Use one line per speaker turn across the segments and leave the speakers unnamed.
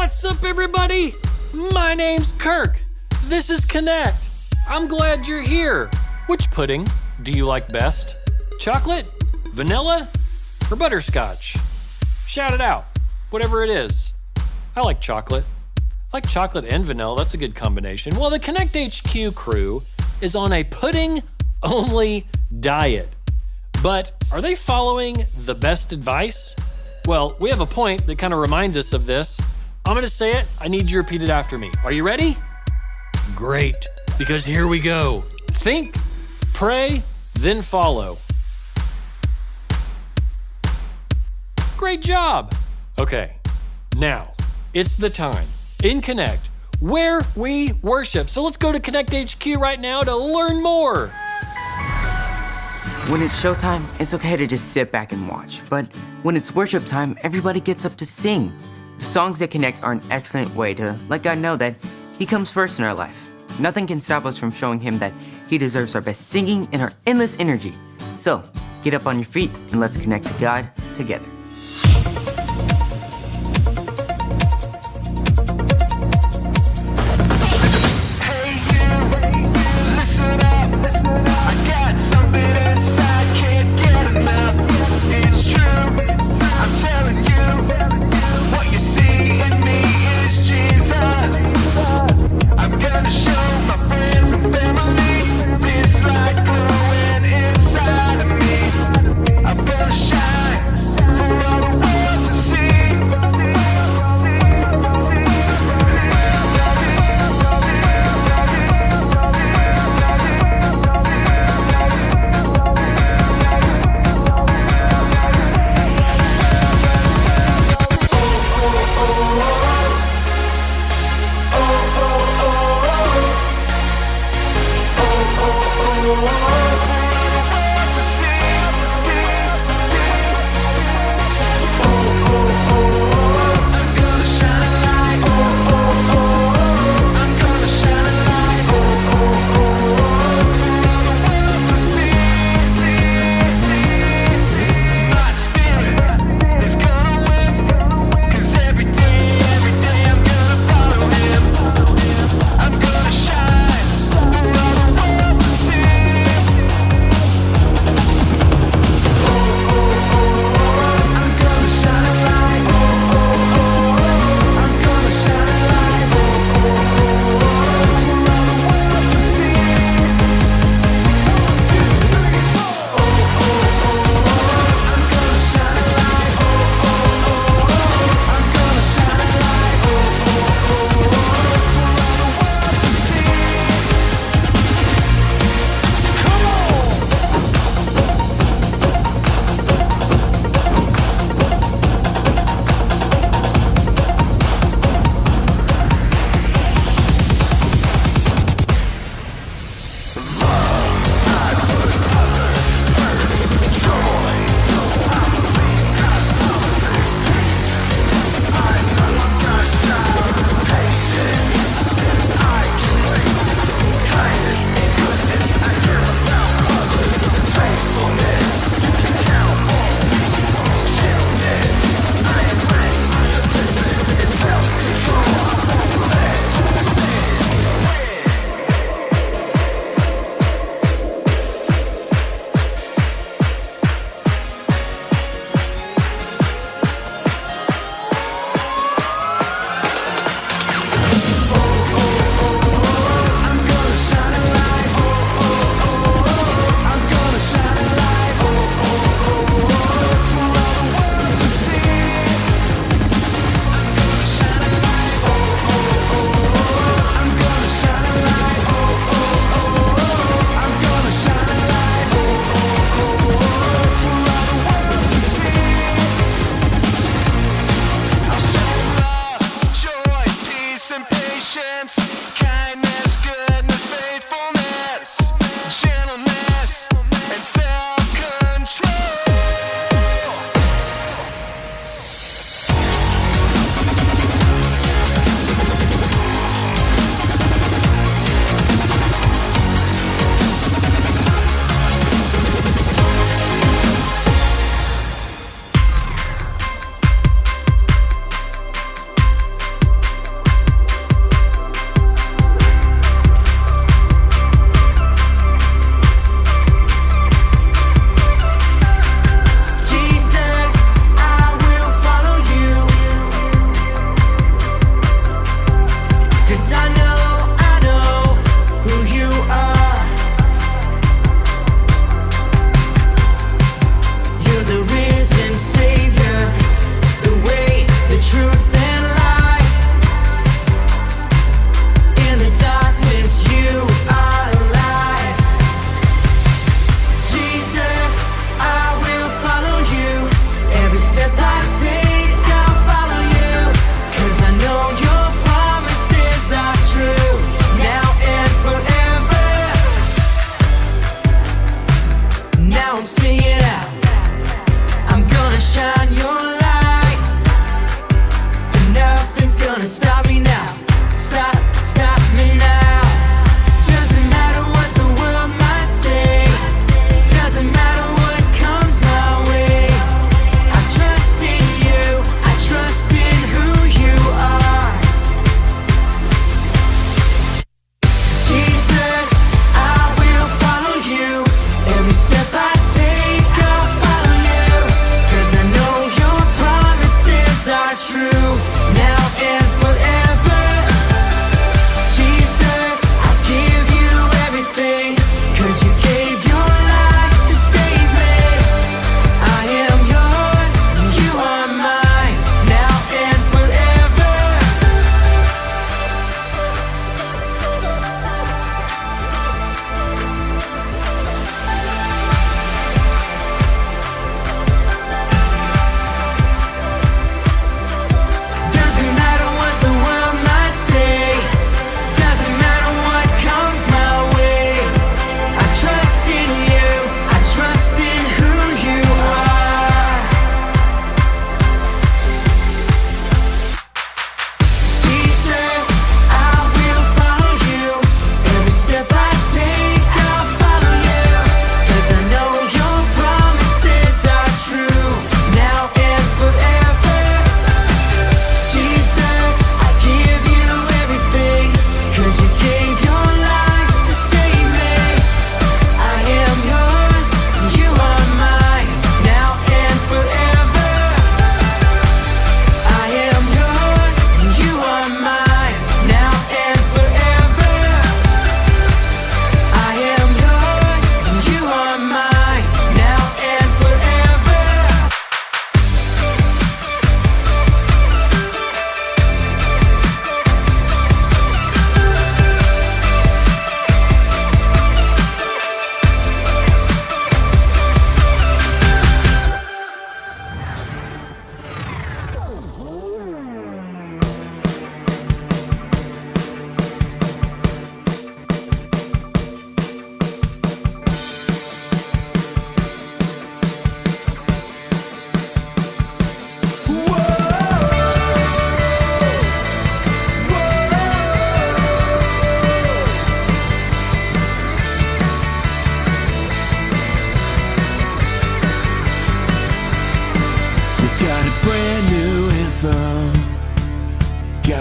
What's up, everybody? My name's Kirk. This is Connect. I'm glad you're here. Which pudding do you like best? Chocolate, vanilla, or butterscotch? Shout it out, whatever it is. I like chocolate. I like chocolate and vanilla, that's a good combination. Well, the Connect HQ crew is on a pudding-only diet. But are they following the best advice? Well, we have a point that kind of reminds us of this. I'm gonna say it, I need you to repeat it after me. Are you ready? Great, because here we go. Think, pray, then follow. Great job. Okay, now it's the time in Connect where we worship. So let's go to Connect HQ right now to learn more.
When it's showtime, it's okay to just sit back and watch. But when it's worship time, everybody gets up to sing. Songs that connect are an excellent way to let God know that He comes first in our life. Nothing can stop us from showing Him that He deserves our best singing and our endless energy. So, get up on your feet and let's connect to God together.
I'm gonna shine for all the world.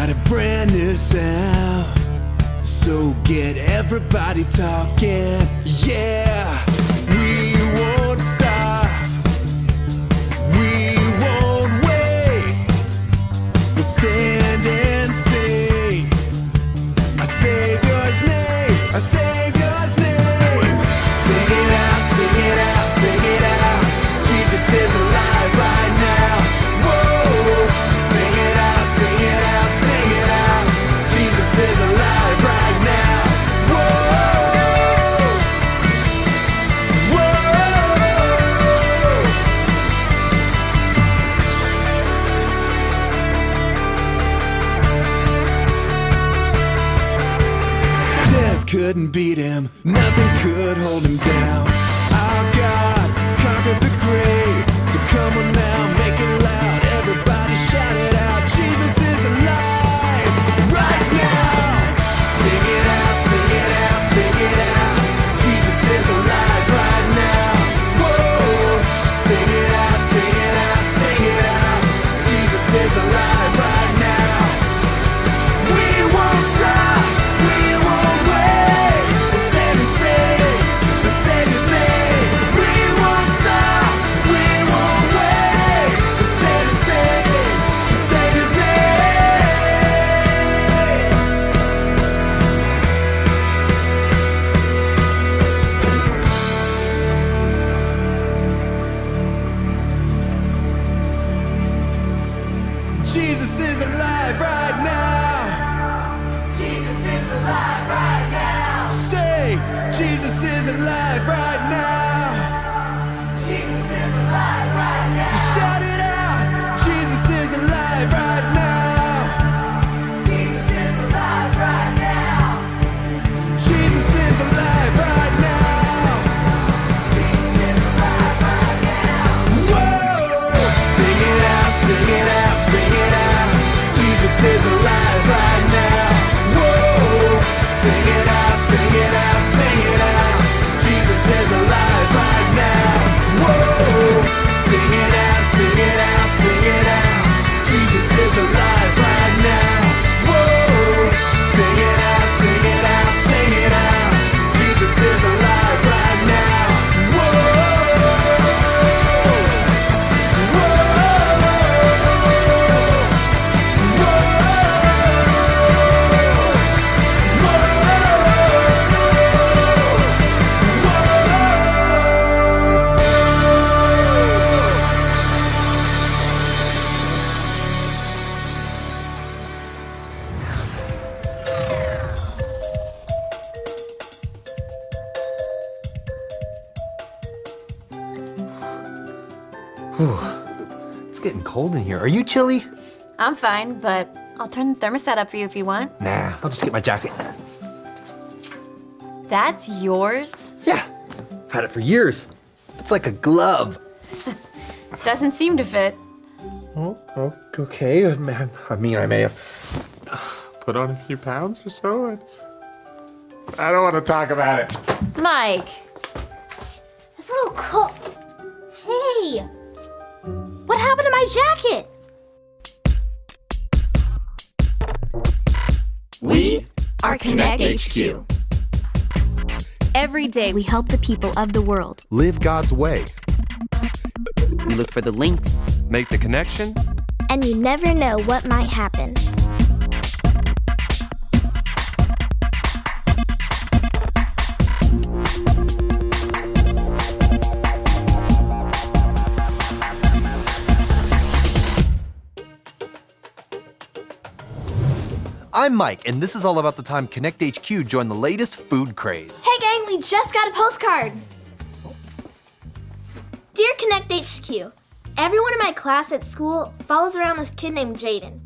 got a brand new sound, so get everybody talking. Yeah, we won't stop, we won't wait. We'll stand and sing our Savior's name, our Savior's name. Sing it out, sing it out, sing it out. Jesus is alive right now. Whoa, sing it out, sing it out, sing it out. Jesus is alive right now. Whoa, whoa. Death couldn't beat him, nothing could hold him down. Our God conquered the grave, so come on now, make it loud. Everybody shout it out, Jesus is alive right now. Sing it out, sing it out, sing it out. Jesus is alive right now. Whoa, sing it out, sing it out, sing it out. Jesus is alive right now. We won't stop, we won't wait. We'll stand and sing the Savior's name. We won't stop, we won't wait. We'll stand and sing the Savior's name. Jesus is alive right now. Jesus is alive right now. Say, Jesus is alive right now. Jesus is alive right now. Shout it out. Jesus is alive right now. Jesus is alive right now. Jesus is alive right now. Jesus is alive right now. Whoa! Sing it out, sing it out, sing it out. Jesus is alive right now. Whoa! Sing it out, sing it out, sing it out. Jesus is alive right now. Whoa! Sing it out, sing it out, sing it out. Jesus is alive right now. Whoa! Sing it out, sing it out, sing it out. Jesus is alive right now.
It's getting cold in here. Are you chilly?
I'm fine, but I'll turn the thermostat up for you if you want.
Nah, I'll just get my jacket.
That's yours?
Yeah, I've had it for years. It's like a glove.
Doesn't seem to fit.
Oh, okay. I mean, I may have put on a few pounds or so. I don't want to talk about it.
Mike!
It's a little cold. Hey! What happened to my jacket?
We are Connect HQ.
Every day we help the people of the world.
Live God's way.
We look for the links.
Make the connection.
And you never know what might happen.
I'm Mike, and this is all about the time Connect HQ joined the latest food craze.
Hey gang, we just got a postcard. Dear Connect HQ, everyone in my class at school follows around this kid named Jaden.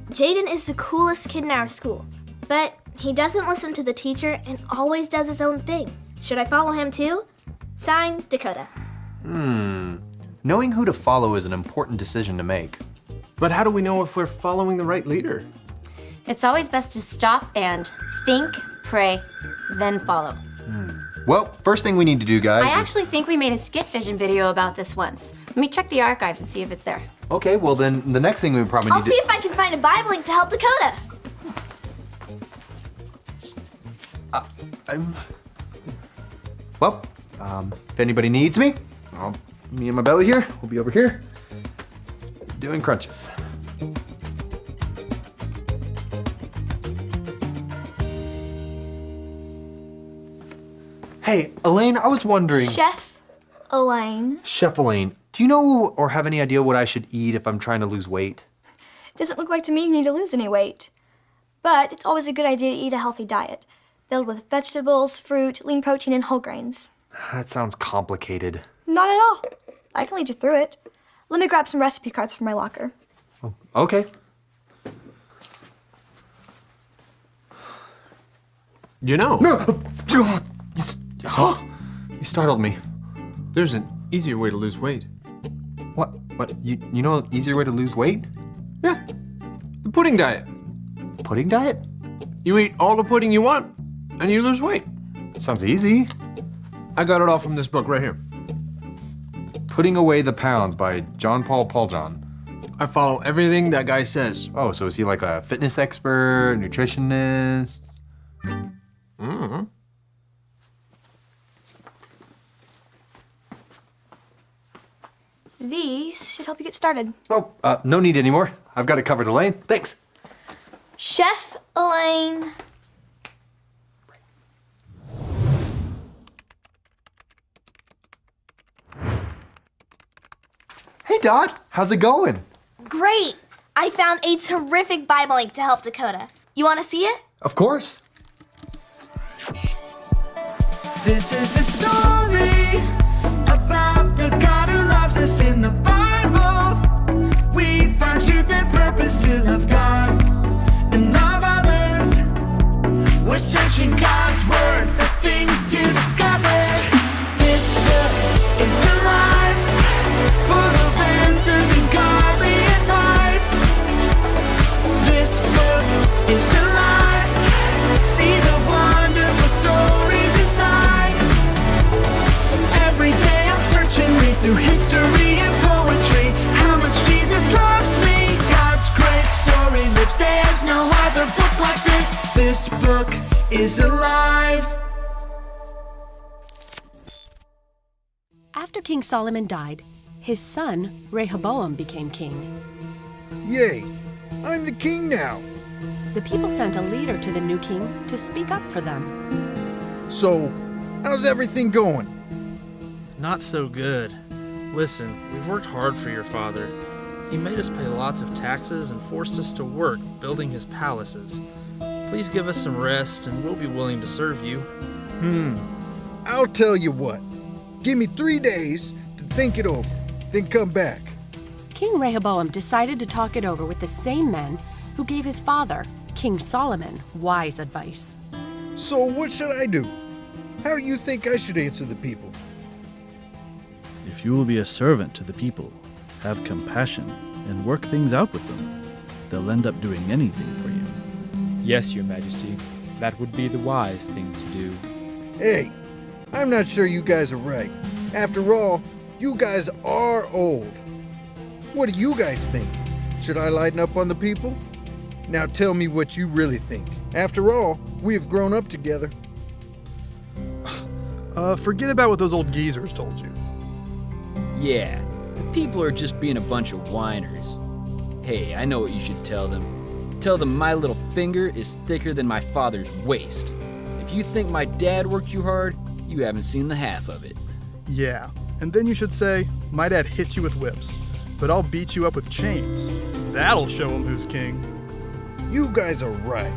Jaden is the coolest kid in our school, but he doesn't listen to the teacher and always does his own thing. Should I follow him too? Signed, Dakota.
Knowing who to follow is an important decision to make.
But how do we know if we're following the right leader?
It's always best to stop and think, pray, then follow.
Well, first thing we need to do, guys,
I actually think we made a skit vision video about this once. Let me check the archives and see if it's there.
Okay, well then the next thing we probably
I'll
need
see if I can find a Bible link to help Dakota.
Well, if anybody needs me, me and my belly here, we'll be over here doing crunches. Hey, Elaine, I was wondering.
Chef Elaine.
Chef Elaine, do you know or have any idea what I should eat if I'm trying to lose weight?
Doesn't look like to me you need to lose any weight. But it's always a good idea to eat a healthy diet, filled with vegetables, fruit, lean protein, and whole grains.
That sounds complicated.
Not at all. I can lead you through it. Let me grab some recipe cards from my locker.
Okay.
You know,
No! You startled me.
there's an easier way to lose weight.
What? You know an easier way to lose weight?
Yeah, the pudding diet.
Pudding diet?
You eat all the pudding you want, and you lose weight.
Sounds easy.
I got it all from this book right here.
Putting Away the Pounds by John Paul Pauljohn.
I follow everything that guy says.
Oh, so is he like a fitness expert, nutritionist?
Mm-hmm.
These should help you get started.
Oh, no need anymore. I've got it covered, Elaine. Thanks.
Chef Elaine.
Hey, Dot. How's it going?
Great. I found a terrific Bible link to help Dakota. You want to see it?
Of course.
This is the story about the God who loves us in the Bible. We found truth and purpose to love God and love others. We're searching God's word for things to discover. This book is alive, full of answers and godly advice. This book is alive. See the wonderful stories inside. Every day I'm searching, read through history and poetry. How much Jesus loves me. God's great story lives. There's no other book like this. This book is alive.
After King Solomon died, his son Rehoboam became king.
Yay! I'm the king now.
The people sent a leader to the new king to speak up for them.
So, how's everything going?
Not so good. Listen, we've worked hard for your father. He made us pay lots of taxes and forced us to work building his palaces. Please give us some rest and we'll be willing to serve you.
I'll tell you what. Give me 3 days to think it over, then come back.
King Rehoboam decided to talk it over with the same men who gave his father, King Solomon, wise advice.
So what should I do? How do you think I should answer the people?
If you will be a servant to the people, have compassion, and work things out with them, they'll end up doing anything for you.
Yes, Your Majesty. That would be the wise thing to do.
Hey, I'm not sure you guys are right. After all, you guys are old. What do you guys think? Should I lighten up on the people? Now tell me what you really think. After all, we have grown up together.
Forget about what those old geezers told you.
Yeah, the people are just being a bunch of whiners. Hey, I know what you should tell them. Tell them my little finger is thicker than my father's waist. If you think my dad worked you hard, you haven't seen the half of it.
Yeah, and then you should say, my dad hit you with whips, but I'll beat you up with chains. That'll show him who's king.
You guys are right.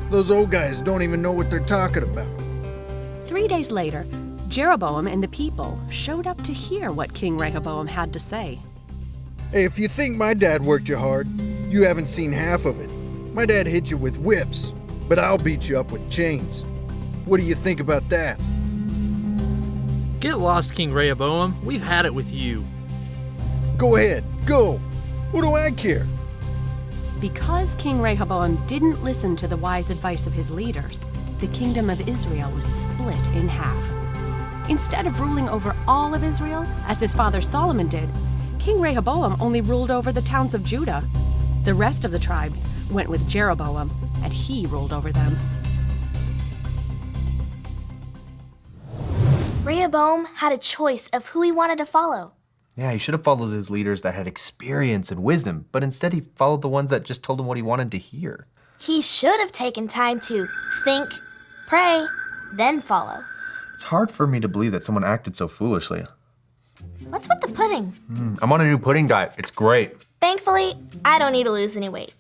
Those old guys don't even know what they're talking about.
3 days later, Jeroboam and the people showed up to hear what King Rehoboam had to say.
Hey, if you think my dad worked you hard, you haven't seen half of it. My dad hit you with whips, but I'll beat you up with chains. What do you think about that?
Get lost, King Rehoboam. We've had it with you.
Go ahead, go. What do I care?
Because King Rehoboam didn't listen to the wise advice of his leaders, the kingdom of Israel was split in half. Instead of ruling over all of Israel, as his father Solomon did, King Rehoboam only ruled over the towns of Judah. The rest of the tribes went with Jeroboam, and he ruled over them.
Rehoboam had a choice of who he wanted to follow.
Yeah, he should have followed his leaders that had experience and wisdom, but instead he followed the ones that just told him what he wanted to hear.
He should have taken time to think, pray, then follow.
It's hard for me to believe that someone acted so foolishly.
What's with the pudding?
I'm on a new pudding diet. It's great.
Thankfully, I don't need to lose any weight.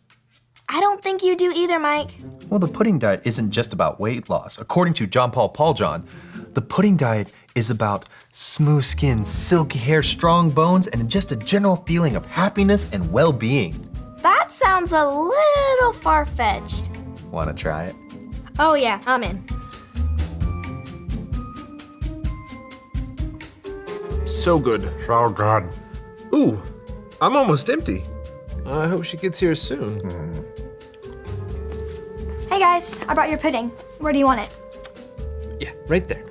I don't think you do either, Mike.
Well, the pudding diet isn't just about weight loss. According to John Paul John, the pudding diet is about smooth skin, silky hair, strong bones, and just a general feeling of happiness and well-being.
That sounds a little far-fetched.
Want to try it?
Oh yeah, I'm in.
So good.
So good.
Ooh, I'm almost empty. I hope she gets here soon.
Hey guys, I brought your pudding. Where do you want it?
Yeah, right there.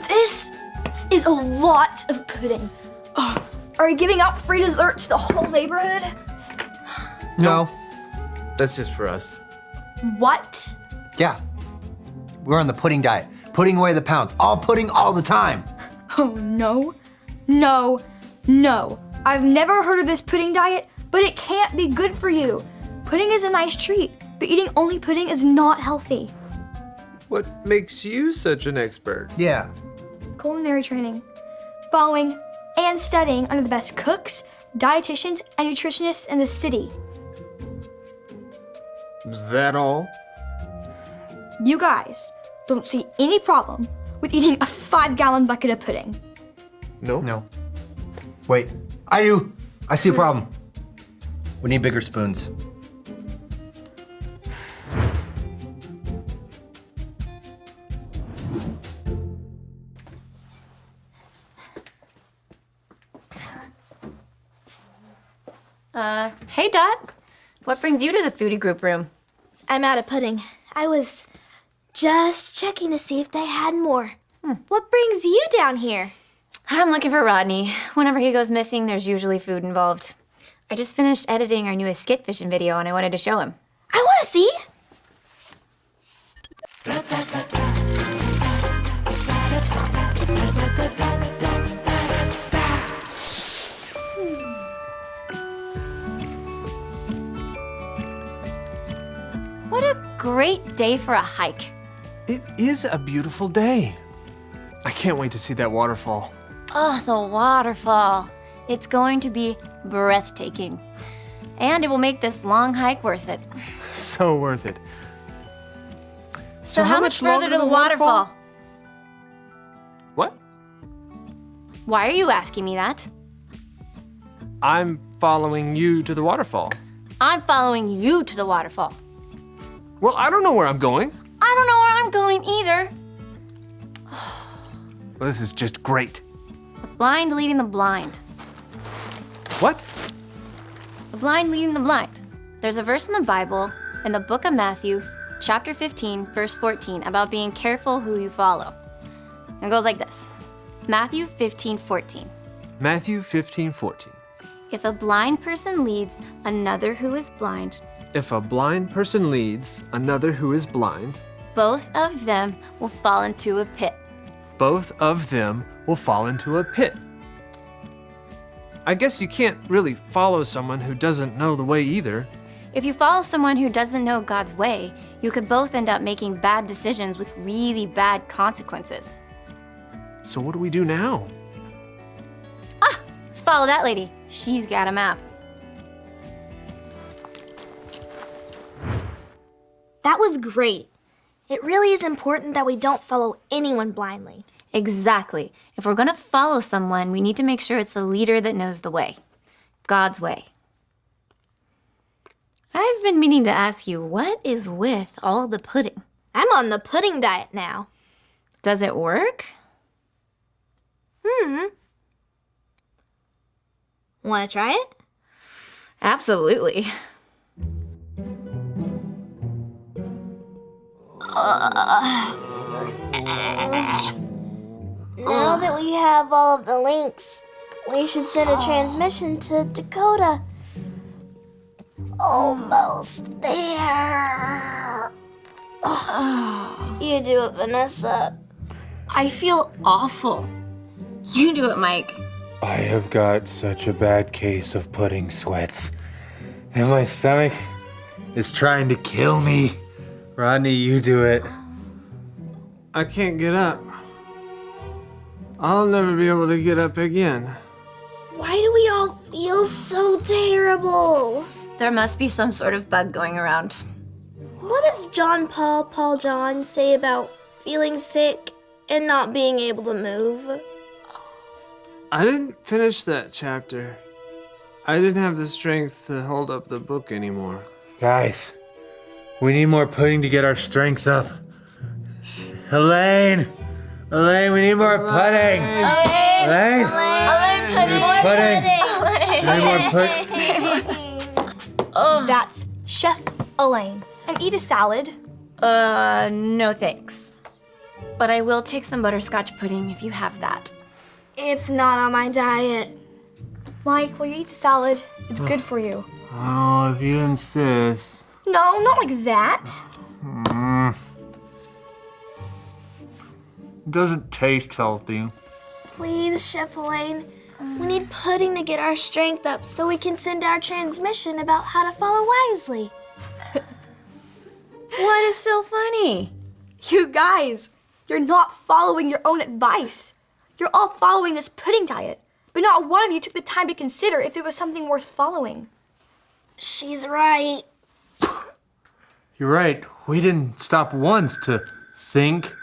This is a lot of pudding. Ugh. Are you giving out free dessert to the whole neighborhood?
No.
That's just for us.
What?
Yeah. We're on the pudding diet. Putting away the pounds. All pudding all the time.
Oh no, no, no. I've never heard of this pudding diet, but it can't be good for you. Pudding is a nice treat, but eating only pudding is not healthy.
What makes you such an expert?
Yeah.
Culinary training. Following and studying under the best cooks, dietitians, and nutritionists in the city.
Is that all?
You guys don't see any problem with eating a 5-gallon bucket of pudding.
No?
No. Wait, I do. I see a problem. We need bigger spoons.
Hey Dot. What brings you to the foodie group room?
I'm out of pudding. I was just checking to see if they had more. What brings you down here?
I'm looking for Rodney. Whenever he goes missing, there's usually food involved. I just finished editing our newest skit fishing video and I wanted to show him.
I want to see.
What a great day for a hike.
It is a beautiful day. I can't wait to see that waterfall.
Oh, the waterfall. It's going to be breathtaking. And it will make this long hike worth it.
So worth it.
So how much further to the waterfall?
What?
Why are you asking me that?
I'm following you to the waterfall.
I'm following you to the waterfall.
Well, I don't know where I'm going.
I don't know where I'm going either.
Well, this is just great.
The blind leading the blind.
What?
The blind leading the blind. There's a verse in the Bible, in the book of Matthew, chapter 15, verse 14, about being careful who you follow. It goes like this. Matthew 15:14.
Matthew 15:14.
If a blind person leads another who is blind,
If a blind person leads another who is blind,
both of them will fall into a pit.
both of them will fall into a pit. I guess you can't really follow someone who doesn't know the way either.
If you follow someone who doesn't know God's way, you could both end up making bad decisions with really bad consequences.
So what do we do now?
Let's follow that lady. She's got a map.
That was great. It really is important that we don't follow anyone blindly.
Exactly. If we're gonna follow someone, we need to make sure it's a leader that knows the way. God's way. I've been meaning to ask you, what is with all the pudding?
I'm on the pudding diet now.
Does it work?
Want to try it?
Absolutely.
Now that we have all of the links, we should send a transmission to Dakota. Almost there. You do it, Vanessa.
I feel awful. You do it, Mike.
I have got such a bad case of pudding sweats, and my stomach is trying to kill me. Rodney, you do it.
I can't get up. I'll never be able to get up again.
Why do we all feel so terrible?
There must be some sort of bug going around.
What does Paul John say about feeling sick and not being able to move?
I didn't finish that chapter. I didn't have the strength to hold up the book anymore.
Guys, we need more pudding to get our strength up. Elaine, we need more pudding. Elaine,
That's Chef Elaine. And eat a salad.
No thanks. But I will take some butterscotch pudding if you have that.
It's not on my diet.
Mike, will you eat the salad? It's good for you.
Oh, if you insist.
No, not like that.
It doesn't taste healthy.
Please, Chef Elaine. We need pudding to get our strength up so we can send our transmission about how to follow wisely.
What is so funny?
You guys, you're not following your own advice. You're all following this pudding diet, but not one of you took the time to consider if it was something worth following.
She's right.
You're right. We didn't stop once to think,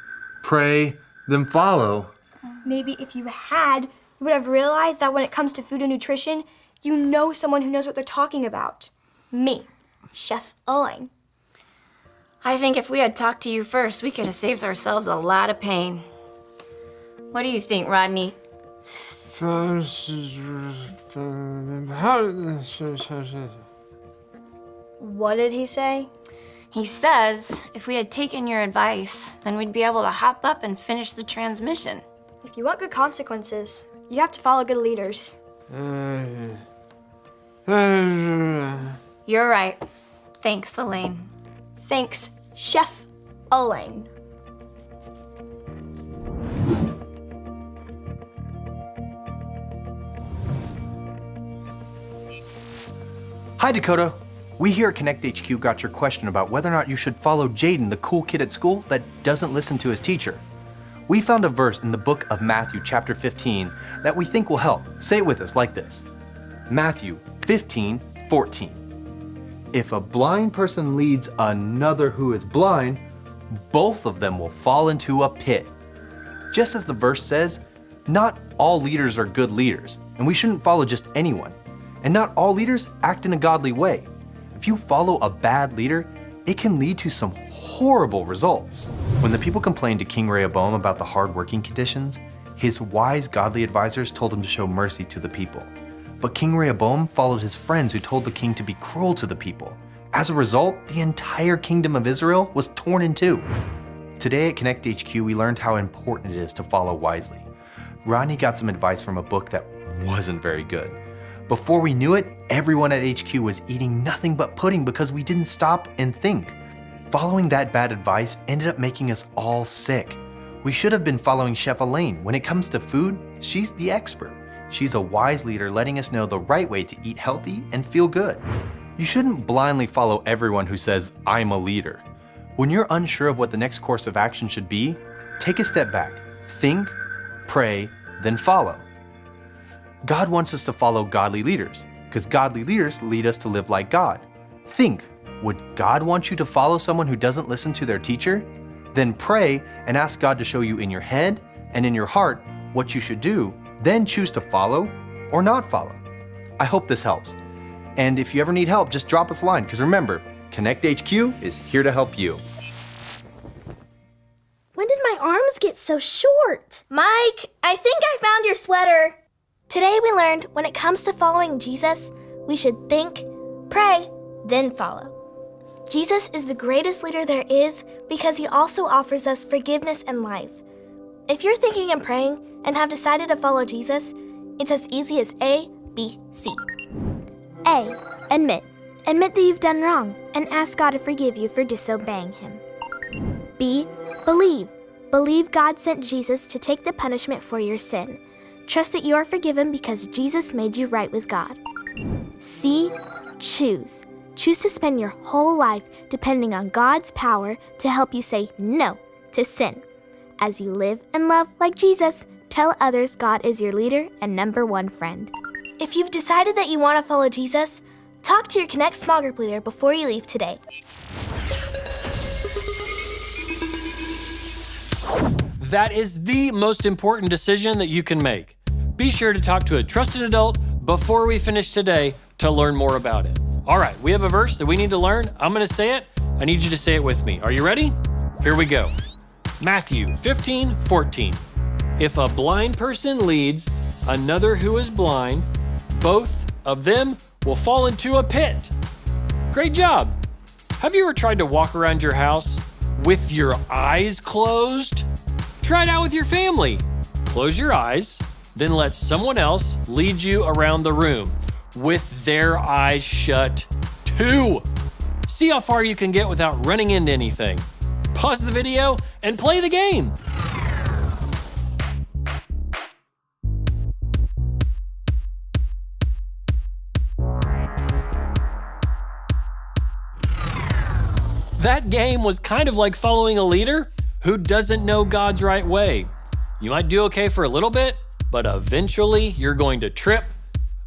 pray, then follow.
Maybe if you had, you would have realized that when it comes to food and nutrition, you know someone who knows what they're talking about. Me, Chef Elaine.
I think if we had talked to you first, we could have saved ourselves a lot of pain. What do you think, Rodney?
What did he say?
He says if we had taken your advice, then we'd be able to hop up and finish the transmission.
If you want good consequences, you have to follow good leaders.
You're right. Thanks, Elaine.
Thanks, Chef Elaine.
Hi, Dakota. We here at Connect HQ got your question about whether or not you should follow Jaden, the cool kid at school that doesn't listen to his teacher. We found a verse in the book of Matthew, chapter 15, that we think will help. Say it with us like this. Matthew 15:14. If a blind person leads another who is blind, both of them will fall into a pit. Just as the verse says, not all leaders are good leaders, and we shouldn't follow just anyone. And not all leaders act in a godly way. If you follow a bad leader, it can lead to some horrible results. When the people complained to King Rehoboam about the hard working conditions, his wise godly advisors told him to show mercy to the people. But King Rehoboam followed his friends who told the king to be cruel to the people. As a result, the entire kingdom of Israel was torn in two. Today at Connect HQ, we learned how important it is to follow wisely. Rodney got some advice from a book that wasn't very good. Before we knew it, everyone at HQ was eating nothing but pudding because we didn't stop and think. Following that bad advice ended up making us all sick. We should have been following Chef Elaine. When it comes to food, she's the expert. She's a wise leader letting us know the right way to eat healthy and feel good. You shouldn't blindly follow everyone who says, I'm a leader. When you're unsure of what the next course of action should be, take a step back, think, pray, then follow. God wants us to follow godly leaders, because godly leaders lead us to live like God. Think, would God want you to follow someone who doesn't listen to their teacher? Then pray and ask God to show you in your head and in your heart what you should do, then choose to follow or not follow. I hope this helps. And if you ever need help, just drop us a line, because remember, Connect HQ is here to help you.
When did my arms get so short? Mike, I think I found your sweater. Today we learned when it comes to following Jesus, we should think, pray, then follow. Jesus is the greatest leader there is because he also offers us forgiveness and life. If you're thinking and praying and have decided to follow Jesus, it's as easy as A, B, C. A. Admit. Admit that you've done wrong and ask God to forgive you for disobeying him. B. Believe. Believe God sent Jesus to take the punishment for your sin. Trust that you are forgiven because Jesus made you right with God. C. Choose. Choose to spend your whole life depending on God's power to help you say no to sin. As you live and love like Jesus, tell others God is your leader and number one friend. If you've decided that you want to follow Jesus, talk to your Connect small group leader before you leave today.
That is the most important decision that you can make. Be sure to talk to a trusted adult before we finish today to learn more about it. All right, we have a verse that we need to learn. I'm going to say it. I need you to say it with me. Are you ready? Here we go. Matthew 15:14. If a blind person leads another who is blind, both of them will fall into a pit. Great job. Have you ever tried to walk around your house with your eyes closed? Try it out with your family. Close your eyes, then let someone else lead you around the room with their eyes shut too. See how far you can get without running into anything. Pause the video and play the game. That game was kind of like following a leader who doesn't know God's right way. You might do okay for a little bit, but eventually you're going to trip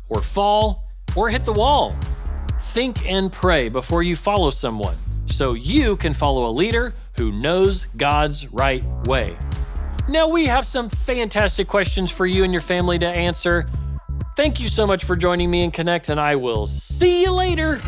or fall or hit the wall. Think and pray before you follow someone so you can follow a leader who knows God's right way. Now we have some fantastic questions for you and your family to answer. Thank you so much for joining me in Connect, and I will see you later.